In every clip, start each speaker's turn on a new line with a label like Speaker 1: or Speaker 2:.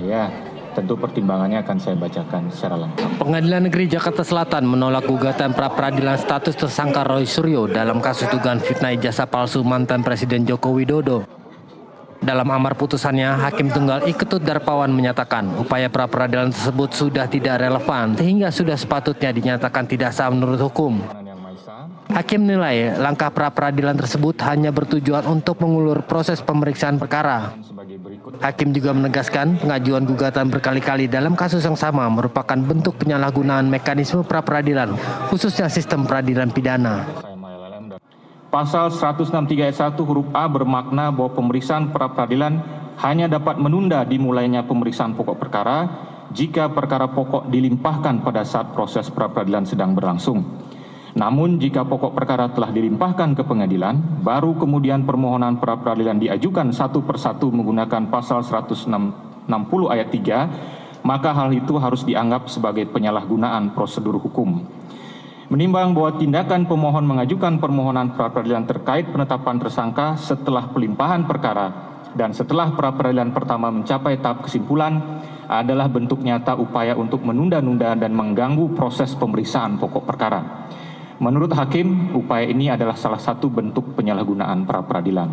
Speaker 1: Ya, tentu pertimbangannya akan saya bacakan secara lengkap.
Speaker 2: Pengadilan Negeri Jakarta Selatan menolak gugatan pra-peradilan status tersangka Roy Suryo dalam kasus dugaan fitnah ijazah palsu mantan Presiden Joko Widodo. Dalam amar putusannya, Hakim Tunggal I Ketut Darpawan menyatakan upaya pra-peradilan tersebut sudah tidak relevan sehingga sudah sepatutnya dinyatakan tidak sah menurut hukum. Hakim menilai langkah pra-peradilan tersebut hanya bertujuan untuk mengulur proses pemeriksaan perkara. Hakim juga menegaskan pengajuan gugatan berkali-kali dalam kasus yang sama merupakan bentuk penyalahgunaan mekanisme pra-peradilan, khususnya sistem peradilan pidana.
Speaker 1: Pasal 163 ayat 1 huruf A bermakna bahwa pemeriksaan pra-peradilan hanya dapat menunda dimulainya pemeriksaan pokok perkara jika perkara pokok dilimpahkan pada saat proses pra-peradilan sedang berlangsung. Namun jika pokok perkara telah dilimpahkan ke pengadilan, baru kemudian permohonan pra-peradilan diajukan satu persatu menggunakan pasal 160 ayat 3, maka hal itu harus dianggap sebagai penyalahgunaan prosedur hukum. Menimbang bahwa tindakan pemohon mengajukan permohonan pra-peradilan terkait penetapan tersangka setelah pelimpahan perkara dan setelah pra-peradilan pertama mencapai tahap kesimpulan adalah bentuk nyata upaya untuk menunda-nunda dan mengganggu proses pemeriksaan pokok perkara. Menurut Hakim, upaya ini adalah salah satu bentuk penyalahgunaan pra-peradilan.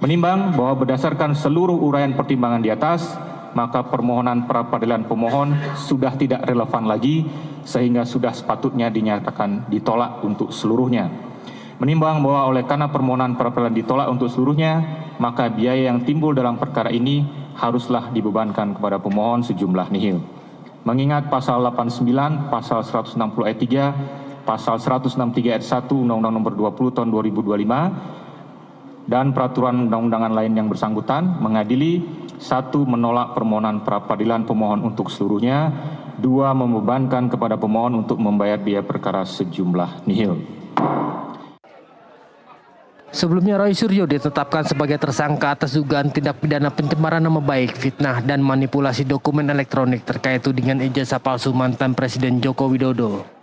Speaker 1: Menimbang bahwa berdasarkan seluruh uraian pertimbangan di atas, maka permohonan pra-peradilan pemohon sudah tidak relevan lagi sehingga sudah sepatutnya dinyatakan ditolak untuk seluruhnya. Menimbang bahwa oleh karena permohonan pra-peradilan ditolak untuk seluruhnya, maka biaya yang timbul dalam perkara ini haruslah dibebankan kepada pemohon sejumlah nihil. Mengingat pasal 89, pasal 160 ayat 3, pasal 163 ayat 1 Undang-Undang Nomor 20 Tahun 2025 dan peraturan undang-undangan lain yang bersangkutan mengadili: 1. Menolak permohonan pra-peradilan pemohon untuk seluruhnya. 2. Membebankan kepada pemohon untuk membayar biaya perkara sejumlah nihil.
Speaker 2: Sebelumnya Roy Suryo ditetapkan sebagai tersangka atas dugaan tindak pidana pencemaran nama baik, fitnah, dan manipulasi dokumen elektronik terkait tudingan ijazah palsu mantan Presiden Joko Widodo.